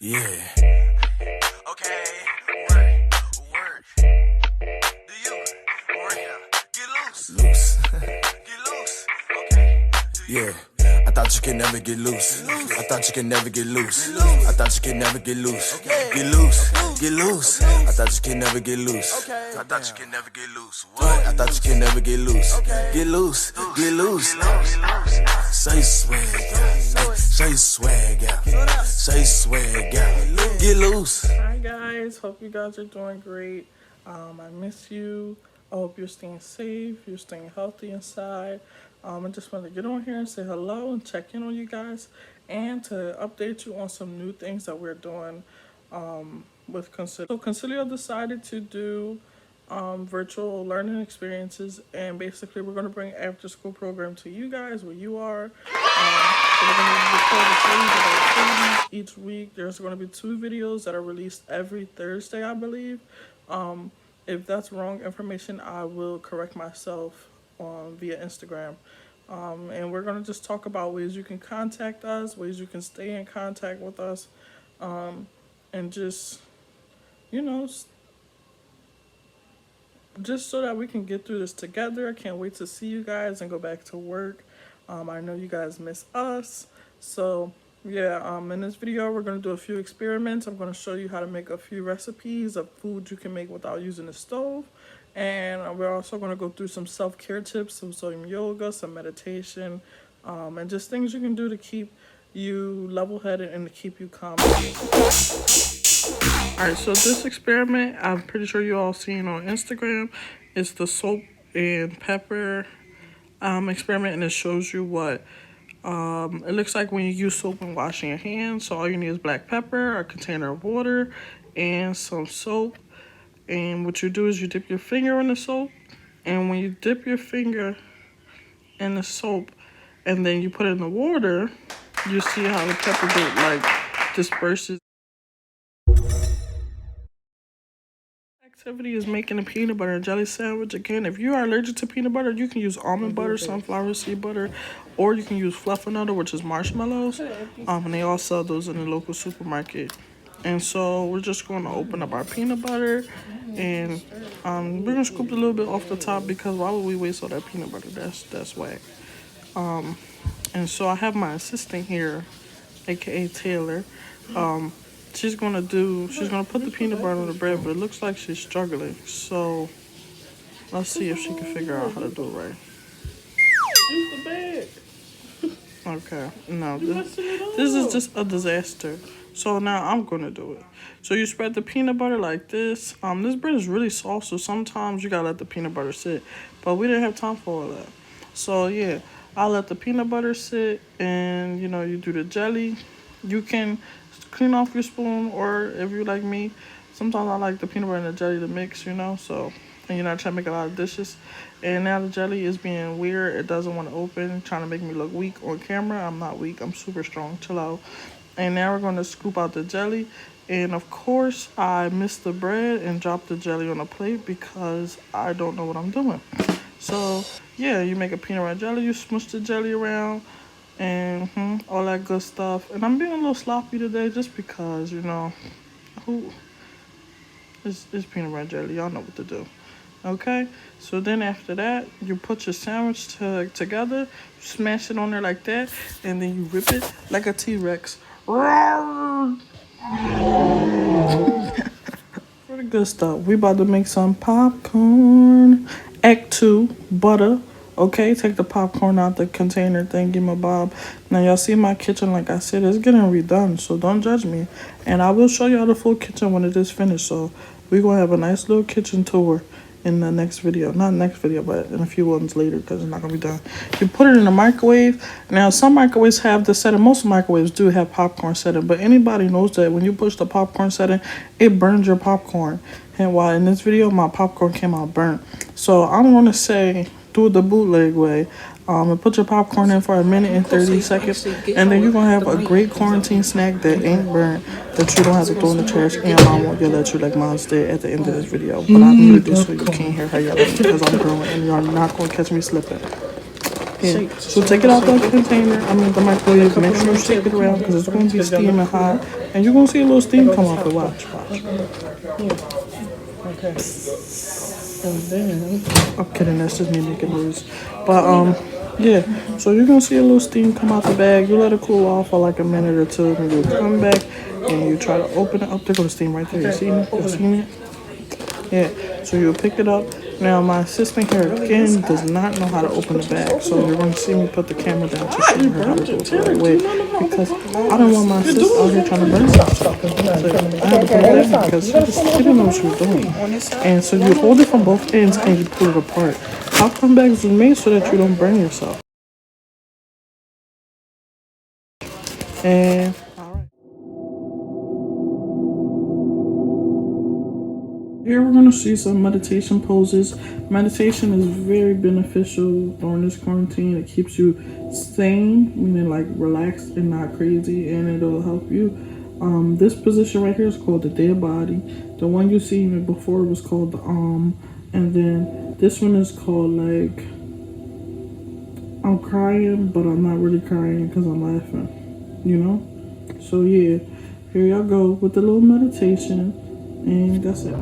Yeah. Okay, work. Do you work out? Get loose. Get loose. Okay. Yeah. I thought you could never get loose. I thought you could never get loose. I thought you could never get loose. Get loose. Get loose. I thought you could never get loose. I thought you could never get loose. What? I thought you could never get loose. Get loose. Get loose. Say swag out. Say swag out. Say swag out. Get loose. Hi guys, hope you guys are doing great. I miss you. I hope you're staying safe, you're staying healthy inside. I just wanted to get on here and say hello and check in on you guys and to update you on some new things that we're doing with Concilio. So Concilio decided to do virtual learning experiences, and basically we're going to bring after school program to you guys where you are. So we're going to record a series of activities each week. There's going to be 2 videos that are released every Thursday, I believe. If that's wrong information, I will correct myself via Instagram. And we're going to just talk about ways you can contact us, ways you can stay in contact with us, and just, you know, just so that we can get through this together. I can't wait to see you guys and go back to work. I know you guys miss us. So yeah, in this video we're going to do a few experiments. I'm going to show you how to make a few recipes of food you can make without using the stove. And we're also going to go through some self-care tips, some yoga, some meditation, and just things you can do to keep you level-headed and to keep you calm. Alright, so this experiment, I'm pretty sure you all seen on Instagram. It's the salt and pepper experiment, and it shows you what it looks like when you use soap when washing your hands. So all you need is black pepper, a container of water, and some soap. And what you do is you dip your finger in the soap, and when you dip your finger in the soap and then you put it in the water, you see how the pepper disperses. Activity is making a peanut butter and jelly sandwich. Again, if you are allergic to peanut butter, you can use almond butter, sunflower seed butter, or you can use Fluffernutter, which is marshmallows. And they all sell those in the local supermarket. And so we're just going to open up our peanut butter, and we're going to scoop a little bit off the top because why would we waste all that peanut butter? That's whack. And so I have my assistant here, aka Taylor. She's gonna put the peanut butter on the bread, but it looks like she's struggling. So let's see if she can figure out how to do it right. Use the bag. Okay, no, this is just a disaster. So now I'm gonna do it. So you spread the peanut butter like this. This bread is really soft, so sometimes you gotta let the peanut butter sit. But we didn't have time for all that. So yeah, I'll let the peanut butter sit, and you do the jelly. You can clean off your spoon, or if you like me, sometimes I like the peanut butter and the jelly to mix, so, and you're not trying to make a lot of dishes. And now the jelly is being weird. It doesn't want to open, trying to make me look weak on camera. I'm not weak. I'm super strong. Chill out. And now we're going to scoop out the jelly. And of course, I missed the bread and dropped the jelly on a plate because I don't know what I'm doing. So, yeah, you make a peanut butter jelly. You smush the jelly around and all that good stuff. And I'm being a little sloppy today just because, it's peanut butter jelly. Y'all know what to do. Okay? So then after that, you put your sandwich together, smash it on there like that, and then you rip it like a T-Rex. Pretty good stuff. We about to make some popcorn. Act 2, butter. Okay, take the popcorn out the container thingy my bob. Now y'all see my kitchen, like I said, it's getting redone, so don't judge me. And I will show y'all the full kitchen when it is finished. So we're gonna have a nice little kitchen tour in the next video. Not next video, but in a few ones later, because it's not gonna be done. You put it in the microwave. Now some microwaves have the setting. Most microwaves do have popcorn setting, but anybody knows that when you push the popcorn setting, it burns your popcorn. And while in this video my popcorn came out burnt, so I'm gonna say do it the bootleg way. And put your popcorn in for a minute and 30 seconds, and then you're gonna have a great quarantine snack that ain't burnt, that you don't have to throw in the trash, and your mom won't yell at you like mine did at the end of this video. But I muted this so you can't hear her yelling because I'm growing, and you're not gonna catch me slipping. Yeah. So take it out the container, the microwave, make sure you shake it around because it's going to be steaming hot. And you're going to see a little steam come off it. Watch. Okay. And then I'm kidding, that's just me making noise. But, yeah, so you're going to see a little steam come out the bag. You let it cool off for like a minute or two, and you come back and you try to open it up. There goes the steam right there. You see it? You see it? Yeah, so you'll pick it up. Now, my assistant here, again, does not know how to open the bag. So you're going to see me put the camera down to show her how to do it the right way. Because I don't want my assistant out here trying to burn stuff. So I have to put it in because she didn't know what she was doing. And so you hold it from both ends and you pull it apart. Popcorn bags are made so that you don't burn yourself. And alright. Here we're going to see some meditation poses. Meditation is very beneficial during this quarantine. It keeps you sane, meaning like relaxed and not crazy, and it'll help you. This position right here is called the dead body. The one you see before was called the and then this one is called like I'm crying, but I'm not really crying because I'm laughing. You know? So yeah, here y'all go with the little meditation, and that's it.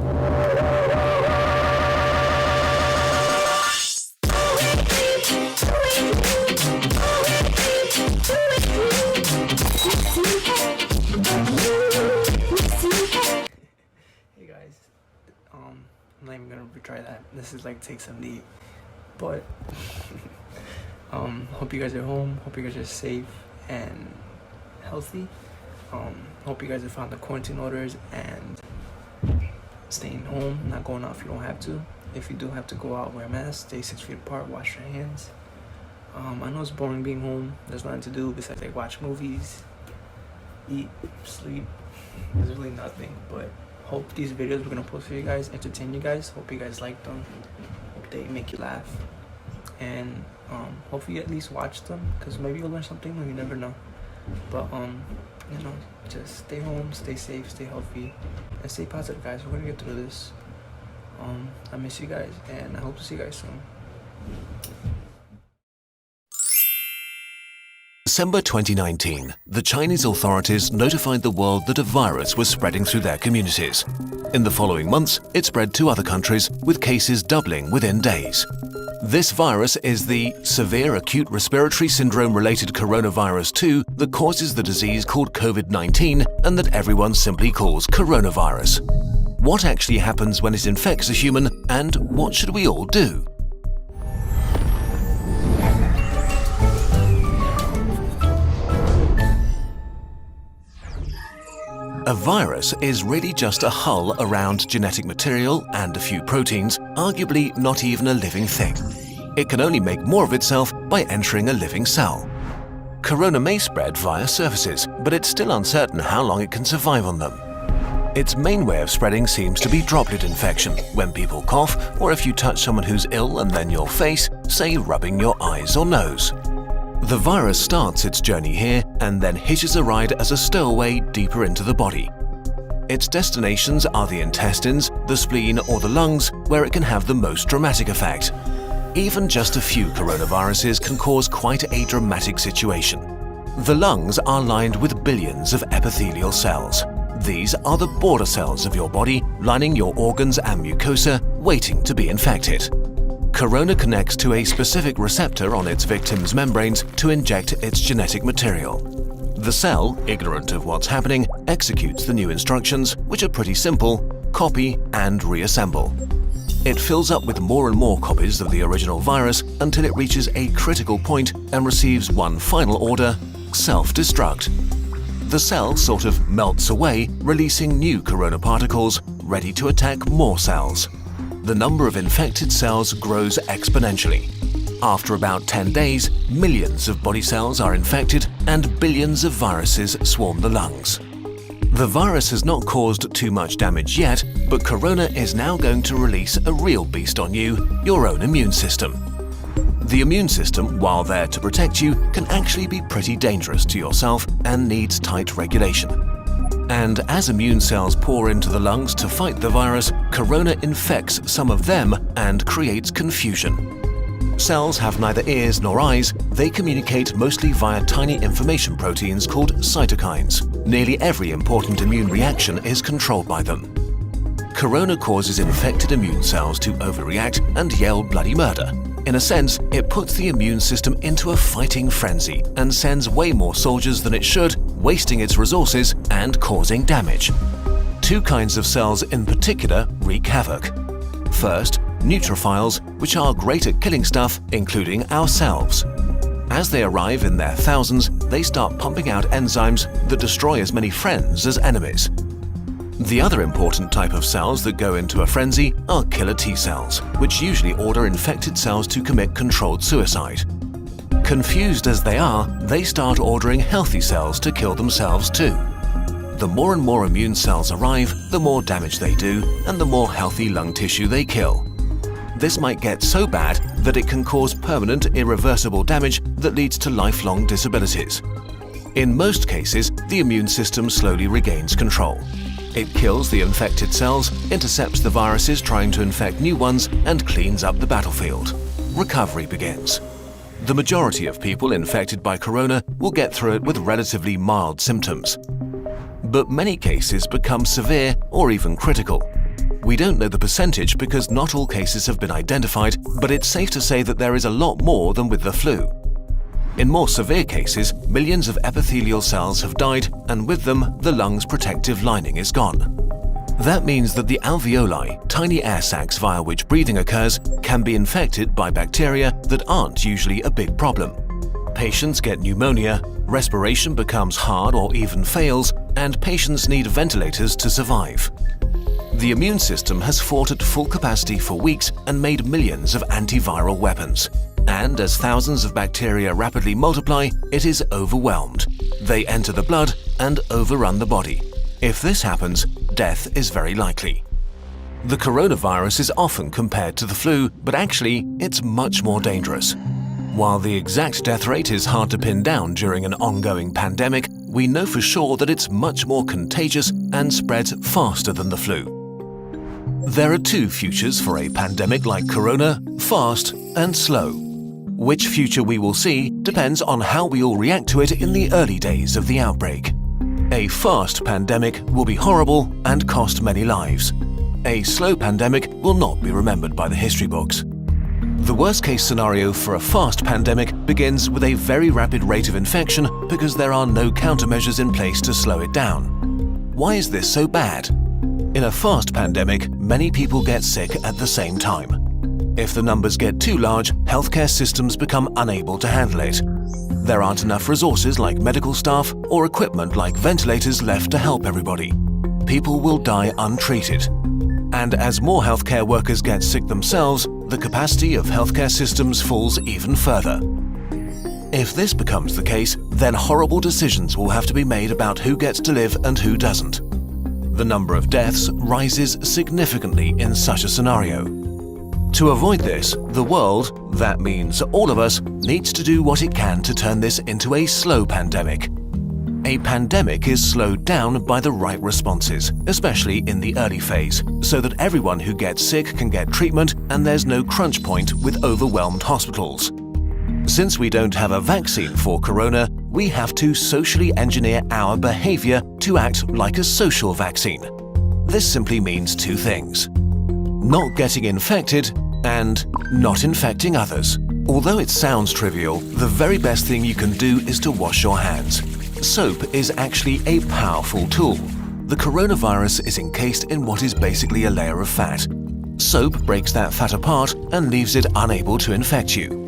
Hey guys, I'm not even gonna retry that. This is like take 78, but hope you guys are home. Hope you guys are safe and healthy. Hope you guys have found the quarantine orders and staying home, not going out if you don't have to. If you do have to go out, wear a mask, stay 6 feet apart, wash your hands. I know it's boring being home. There's nothing to do besides like watch movies, eat, sleep. There's really nothing, but hope these videos we're gonna post for you guys entertain you guys. Hope you guys like them. Hope they make you laugh, and hopefully you at least watch them, because maybe you'll learn something, or you never know. But you know, just stay home, stay safe, stay healthy, and stay positive, guys. We're gonna get through this. I miss you guys, and I hope to see you guys soon. December 2019, the Chinese authorities notified the world that a virus was spreading through their communities. In the following months, it spread to other countries, with cases doubling within days. This virus is the severe acute respiratory syndrome-related coronavirus 2 that causes the disease called COVID-19 and that everyone simply calls coronavirus. What actually happens when it infects a human, and what should we all do? A virus is really just a hull around genetic material and a few proteins, arguably not even a living thing. It can only make more of itself by entering a living cell. Corona may spread via surfaces, but it's still uncertain how long it can survive on them. Its main way of spreading seems to be droplet infection, when people cough, or if you touch someone who's ill and then your face, say rubbing your eyes or nose. The virus starts its journey here and then hitches a ride as a stowaway deeper into the body. Its destinations are the intestines, the spleen, or the lungs, where it can have the most dramatic effect. Even just a few coronaviruses can cause quite a dramatic situation. The lungs are lined with billions of epithelial cells. These are the border cells of your body, lining your organs and mucosa, waiting to be infected. Corona connects to a specific receptor on its victim's membranes to inject its genetic material. The cell, ignorant of what's happening, executes the new instructions, which are pretty simple: copy and reassemble. It fills up with more and more copies of the original virus until it reaches a critical point and receives one final order: self-destruct. The cell sort of melts away, releasing new corona particles, ready to attack more cells. The number of infected cells grows exponentially. After about 10 days, millions of body cells are infected and billions of viruses swarm the lungs. The virus has not caused too much damage yet, but Corona is now going to release a real beast on you, your own immune system. The immune system, while there to protect you, can actually be pretty dangerous to yourself and needs tight regulation. And as immune cells pour into the lungs to fight the virus, Corona infects some of them and creates confusion. Cells have neither ears nor eyes. They communicate mostly via tiny information proteins called cytokines. Nearly every important immune reaction is controlled by them. Corona causes infected immune cells to overreact and yell bloody murder. In a sense, it puts the immune system into a fighting frenzy and sends way more soldiers than it should, wasting its resources and causing damage. Two kinds of cells in particular wreak havoc. First, neutrophils, which are great at killing stuff, including ourselves. As they arrive in their thousands, they start pumping out enzymes that destroy as many friends as enemies. The other important type of cells that go into a frenzy are killer T cells, which usually order infected cells to commit controlled suicide. Confused as they are, they start ordering healthy cells to kill themselves too. The more and more immune cells arrive, the more damage they do, and the more healthy lung tissue they kill. This might get so bad that it can cause permanent, irreversible damage that leads to lifelong disabilities. In most cases, the immune system slowly regains control. It kills the infected cells, intercepts the viruses trying to infect new ones, and cleans up the battlefield. Recovery begins. The majority of people infected by corona will get through it with relatively mild symptoms. But many cases become severe or even critical. We don't know the percentage because not all cases have been identified, but it's safe to say that there is a lot more than with the flu. In more severe cases, millions of epithelial cells have died, and with them, the lung's protective lining is gone. That means that the alveoli, tiny air sacs via which breathing occurs, can be infected by bacteria that aren't usually a big problem. Patients get pneumonia, respiration becomes hard or even fails, and patients need ventilators to survive. The immune system has fought at full capacity for weeks and made millions of antiviral weapons. And as thousands of bacteria rapidly multiply, it is overwhelmed. They enter the blood and overrun the body. If this happens, death is very likely. The coronavirus is often compared to the flu, but actually, it's much more dangerous. While the exact death rate is hard to pin down during an ongoing pandemic, we know for sure that it's much more contagious and spreads faster than the flu. There are two futures for a pandemic like corona: fast and slow. Which future we will see depends on how we all react to it in the early days of the outbreak. A fast pandemic will be horrible and cost many lives. A slow pandemic will not be remembered by the history books. The worst-case scenario for a fast pandemic begins with a very rapid rate of infection because there are no countermeasures in place to slow it down. Why is this so bad? In a fast pandemic, many people get sick at the same time. If the numbers get too large, healthcare systems become unable to handle it. There aren't enough resources like medical staff or equipment like ventilators left to help everybody. People will die untreated. And as more healthcare workers get sick themselves, the capacity of healthcare systems falls even further. If this becomes the case, then horrible decisions will have to be made about who gets to live and who doesn't. The number of deaths rises significantly in such a scenario. To avoid this, the world, that means all of us, needs to do what it can to turn this into a slow pandemic. A pandemic is slowed down by the right responses, especially in the early phase, so that everyone who gets sick can get treatment and there's no crunch point with overwhelmed hospitals. Since we don't have a vaccine for corona, we have to socially engineer our behavior to act like a social vaccine. This simply means two things: not getting infected and not infecting others. Although it sounds trivial, the very best thing you can do is to wash your hands. Soap is actually a powerful tool. The coronavirus is encased in what is basically a layer of fat. Soap breaks that fat apart and leaves it unable to infect you.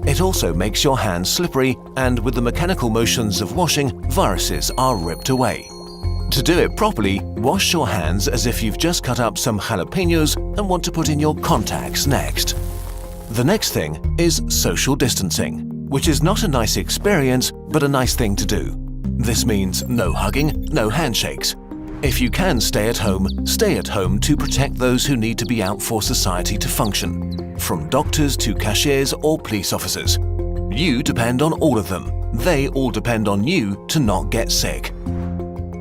It also makes your hands slippery, and with the mechanical motions of washing, viruses are ripped away. To do it properly, wash your hands as if you've just cut up some jalapenos and want to put in your contacts next. The next thing is social distancing, which is not a nice experience, but a nice thing to do. This means no hugging, no handshakes. If you can stay at home to protect those who need to be out for society to function, from doctors to cashiers or police officers. You depend on all of them. They all depend on you to not get sick.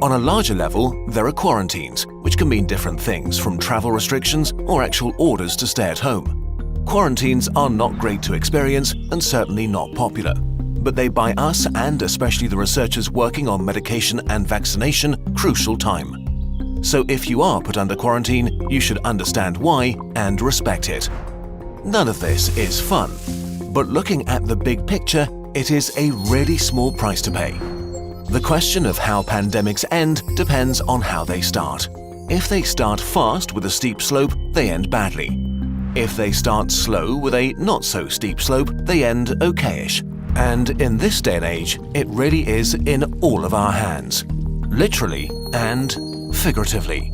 On a larger level, there are quarantines, which can mean different things, from travel restrictions or actual orders to stay at home. Quarantines are not great to experience and certainly not popular, but they buy us and especially the researchers working on medication and vaccination crucial time. So if you are put under quarantine, you should understand why and respect it. None of this is fun, but looking at the big picture, it is a really small price to pay. The question of how pandemics end depends on how they start. If they start fast with a steep slope, they end badly. If they start slow with a not-so-steep slope, they end okayish. And in this day and age, it really is in all of our hands, literally and figuratively.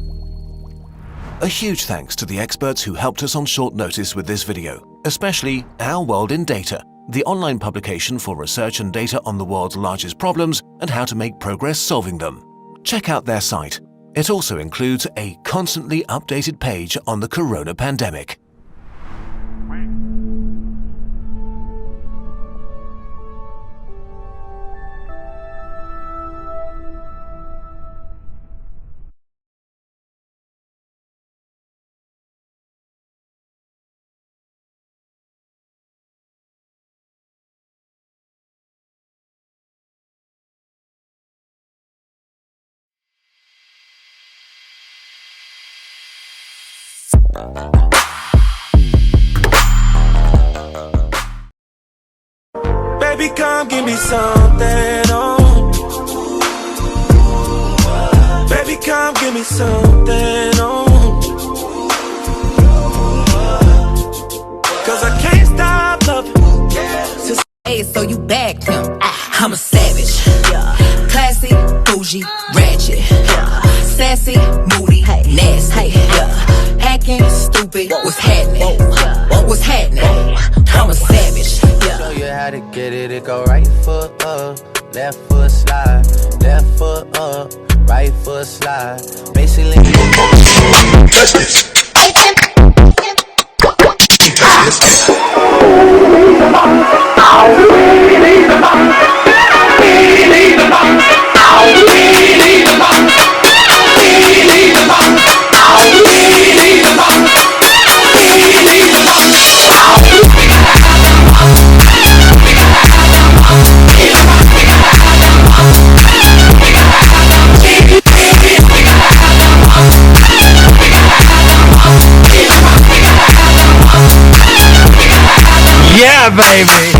A huge thanks to the experts who helped us on short notice with this video, especially Our World in Data, the online publication for research and data on the world's largest problems and how to make progress solving them. Check out their site. It also includes a constantly updated page on the corona pandemic. Baby, come give me something, oh. Baby, come give me something, oh. 'Cause I can't stop loving. Hey, so you bagged him. I'm a savage. Classy, bougie, ratchet. Sassy, moody, nasty. Acting stupid. What's happening? What's happening? I'm a savage. Show you how to get it. It go right foot up, left foot slide, left foot up, right foot slide. Basically, touch this. Yeah, baby.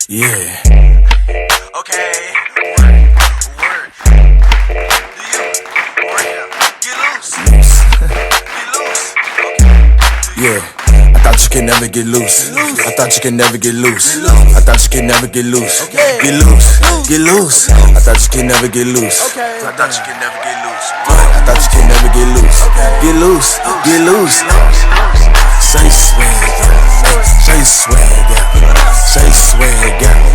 Yeah. okay. Word. Do you? Get loose. Get loose. Okay. Yeah. I thought you could never get loose. I thought you could never get loose. I thought you could never get loose. Get loose. Get loose. I thought you could never get loose. I thought you could never get loose. I thought you could never get loose. Get loose. Get loose. Say swag out. Say swag out. Say swag out.